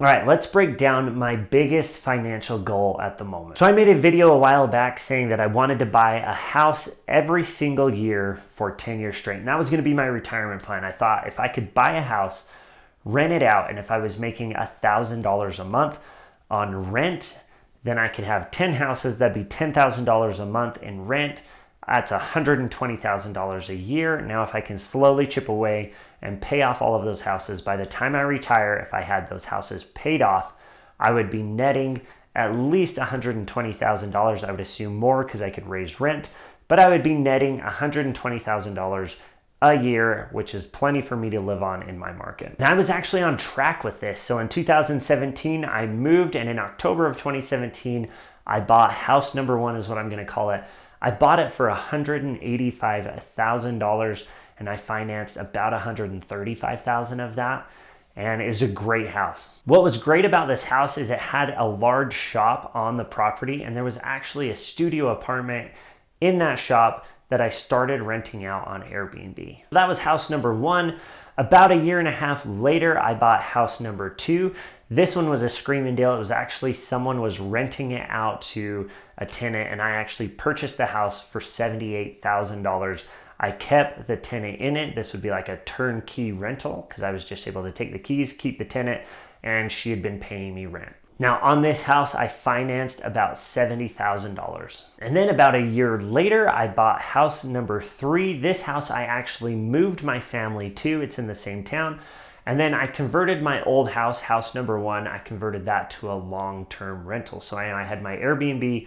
All right, let's break down my biggest financial goal at the moment. So I made a video a while back saying that I wanted to buy a house every single year for 10 years straight. And that was gonna be my retirement plan. I thought if I could buy a house, rent it out, and if I was making $1,000 a month on rent, then I could have 10 houses, that'd be $10,000 a month in rent. That's $120,000 a year. Now, if I can slowly chip away and pay off all of those houses, by the time I retire, if I had those houses paid off, I would be netting at least $120,000. I would assume more because I could raise rent, but I would be netting $120,000 a year, which is plenty for me to live on in my market. And I was actually on track with this. So in 2017, I moved, and in October of 2017, I bought house number one, is what I'm gonna call it. I bought it for $185,000, and I financed about $135,000 of that, and it's a great house. What was great about this house is it had a large shop on the property, and there was actually a studio apartment in that shop that I started renting out on Airbnb. So that was house number one. About a year and a half later, I bought house number two. This one was a screaming deal. It was actually someone was renting it out to a tenant, and I actually purchased the house for $78,000. I kept the tenant in it. This would be like a turnkey rental because I was just able to take the keys, keep the tenant, and she had been paying me rent. Now on this house, I financed about $70,000. And then about a year later, I bought house number three. This house I actually moved my family to. It's in the same town. And then I converted my old house, house number one, I converted that to a long-term rental. So I had my Airbnb,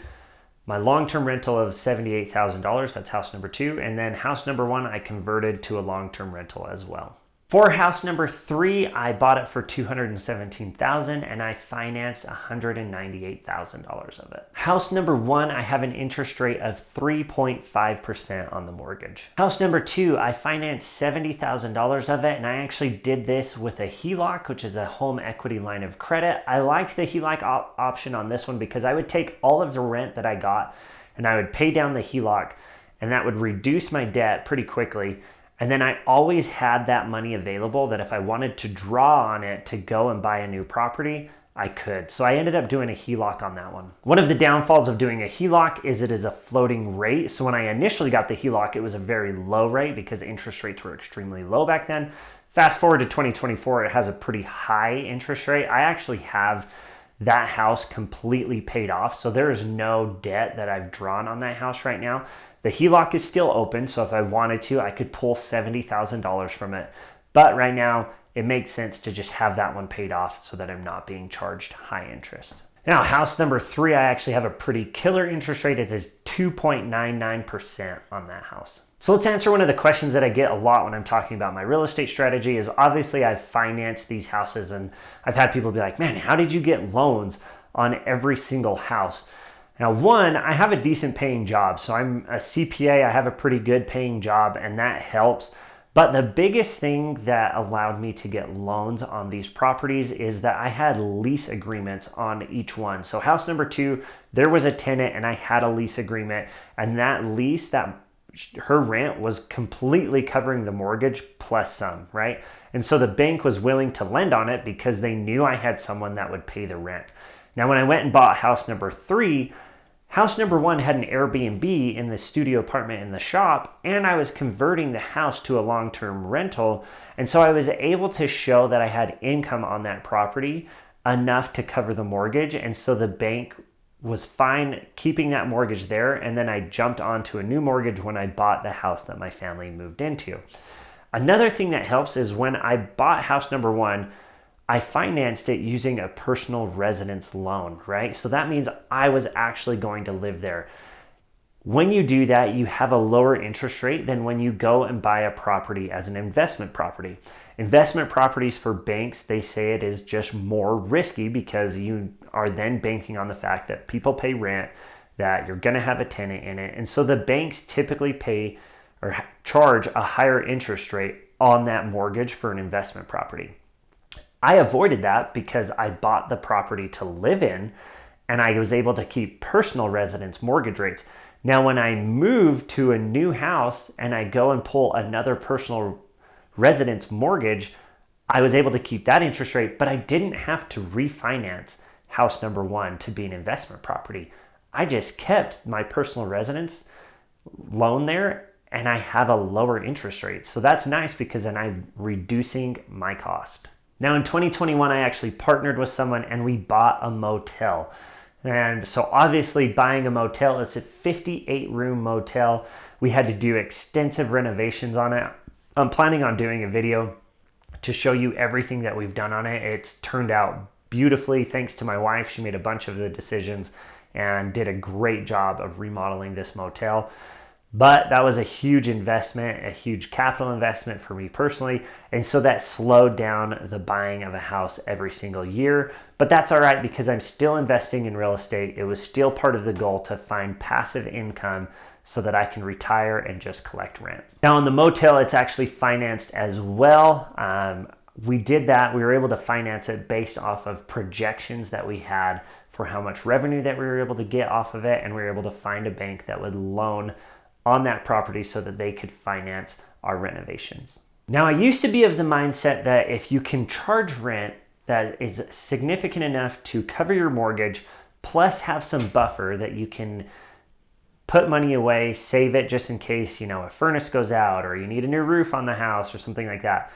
my long-term rental of $78,000, that's house number two. And then house number one, I converted to a long-term rental as well. For house number three, I bought it for $217,000 and I financed $198,000 of it. House number one, I have an interest rate of 3.5% on the mortgage. House number two, I financed $70,000 of it, and I actually did this with a HELOC, which is a home equity line of credit. I liked the HELOC option on this one because I would take all of the rent that I got and I would pay down the HELOC, and that would reduce my debt pretty quickly. And then I always had that money available that if I wanted to draw on it to go and buy a new property, I could. So I ended up doing a HELOC on that one. One of the downfalls of doing a HELOC is it is a floating rate. So when I initially got the HELOC, it was a very low rate because interest rates were extremely low back then. Fast forward to 2024, it has a pretty high interest rate. I actually have that house completely paid off. So there is no debt that I've drawn on that house right now. The HELOC is still open, so if I wanted to, I could pull $70,000 from it. But right now, it makes sense to just have that one paid off so that I'm not being charged high interest. Now, house number three, I actually have a pretty killer interest rate. It is 2.99% on that house. So let's answer one of the questions that I get a lot when I'm talking about my real estate strategy is obviously I've financed these houses, and I've had people be like, man, how did you get loans on every single house? Now, one, I have a decent paying job. So I'm a CPA, I have a pretty good paying job, and that helps. But the biggest thing that allowed me to get loans on these properties is that I had lease agreements on each one. So house number two, there was a tenant and I had a lease agreement, and that lease, that her rent was completely covering the mortgage plus some, right? And so the bank was willing to lend on it because they knew I had someone that would pay the rent. Now, when I went and bought house number three, house number one had an Airbnb in the studio apartment in the shop, and I was converting the house to a long-term rental. And so I was able to show that I had income on that property enough to cover the mortgage. And so the bank was fine keeping that mortgage there. And then I jumped onto a new mortgage when I bought the house that my family moved into. Another thing that helps is when I bought house number one, I financed it using a personal residence loan, right? So that means I was actually going to live there. When you do that, you have a lower interest rate than when you go and buy a property as an investment property. Investment properties for banks, they say it is just more risky because you are then banking on the fact that people pay rent, that you're gonna have a tenant in it. And so the banks typically pay or charge a higher interest rate on that mortgage for an investment property. I avoided that because I bought the property to live in, and I was able to keep personal residence mortgage rates. Now, when I move to a new house and I go and pull another personal residence mortgage, I was able to keep that interest rate, but I didn't have to refinance house number one to be an investment property. I just kept my personal residence loan there and I have a lower interest rate. So that's nice because then I'm reducing my cost. Now in 2021, I actually partnered with someone and we bought a motel. And so obviously buying a motel, it's a 58 room motel. We had to do extensive renovations on it. I'm planning on doing a video to show you everything that we've done on it. It's turned out beautifully thanks to my wife. She made a bunch of the decisions and did a great job of remodeling this motel. But that was a huge investment, a huge capital investment for me personally. And so that slowed down the buying of a house every single year. But that's all right because I'm still investing in real estate. It was still part of the goal to find passive income so that I can retire and just collect rent. Now on the motel, it's actually financed as well. We did that. We were able to finance it based off of projections that we had for how much revenue that we were able to get off of it. And we were able to find a bank that would loan on that property so that they could finance our renovations. Now, I used to be of the mindset that if you can charge rent that is significant enough to cover your mortgage, plus have some buffer that you can put money away, save it just in case, a furnace goes out or you need a new roof on the house or something like that,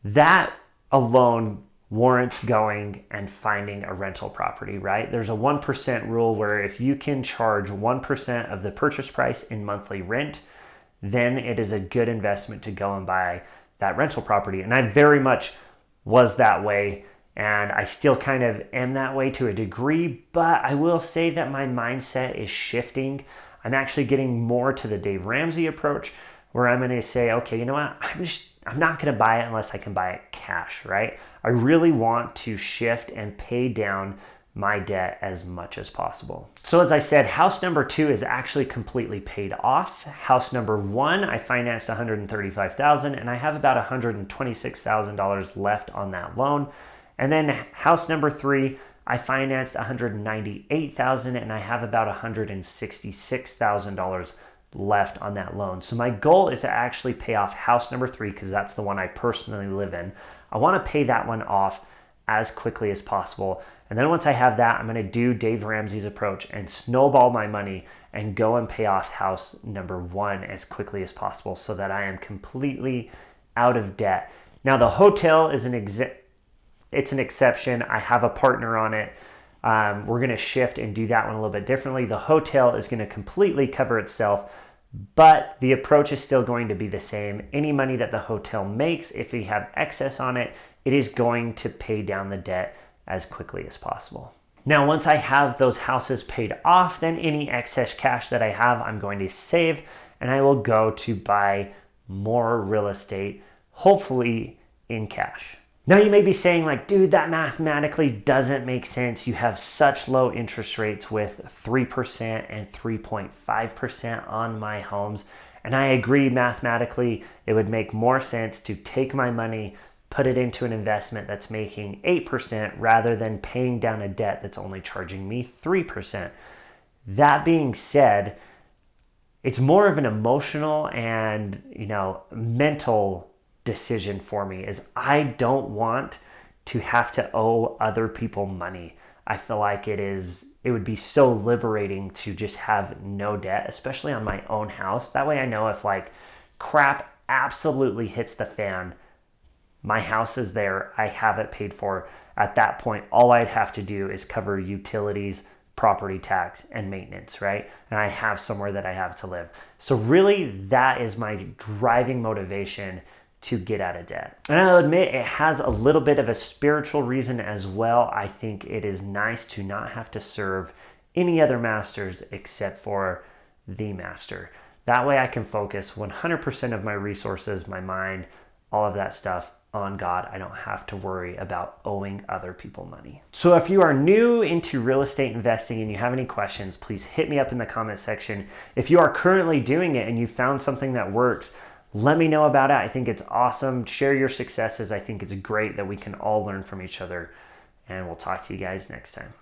that alone warrants going and finding a rental property, right? There's a 1% rule where if you can charge 1% of the purchase price in monthly rent, then it is a good investment to go and buy that rental property. And I very much was that way, and I still kind of am that way to a degree, but I will say that my mindset is shifting. I'm actually getting more to the Dave Ramsey approach where I'm going to say, okay, you know what? I'm not going to buy it unless I can buy it cash, right? I really want to shift and pay down my debt as much as possible. So as I said, house number 2 is actually completely paid off. House number 1, I financed $135,000 and I have about $126,000 left on that loan. And then house number 3, I financed $198,000 and I have about $166,000 left on that loan. So my goal is to actually pay off house number 3 because that's the one I personally live in. I want to pay that one off as quickly as possible. And then once I have that, I'm going to do Dave Ramsey's approach and snowball my money and go and pay off house number 1 as quickly as possible so that I am completely out of debt. Now the hotel is it's an exception. I have a partner on it. We're going to shift and do that one a little bit differently. The hotel is going to completely cover itself, but the approach is still going to be the same. Any money that the hotel makes, if we have excess on it, it is going to pay down the debt as quickly as possible. Now, once I have those houses paid off, then any excess cash that I have, I'm going to save and I will go to buy more real estate, hopefully in cash. Now you may be saying like, dude, that mathematically doesn't make sense. You have such low interest rates with 3% and 3.5% on my homes. And I agree mathematically, it would make more sense to take my money, put it into an investment that's making 8% rather than paying down a debt that's only charging me 3%. That being said, it's more of an emotional and, mental decision for me is I don't want to have to owe other people money. I feel like it would be so liberating to just have no debt, especially on my own house. That way I know if like crap absolutely hits the fan, my house is there, I have it paid for. At that point, all I'd have to do is cover utilities, property tax, and maintenance, right? And I have somewhere that I have to live. So really that is my driving motivation to get out of debt. And I'll admit it has a little bit of a spiritual reason as well. I think it is nice to not have to serve any other masters except for the master. That way I can focus 100% of my resources, my mind, all of that stuff on God. I don't have to worry about owing other people money. So if you are new into real estate investing and you have any questions, please hit me up in the comment section. If you are currently doing it and you found something that works, let me know about it. I think it's awesome. Share your successes. I think it's great that we can all learn from each other. And we'll talk to you guys next time.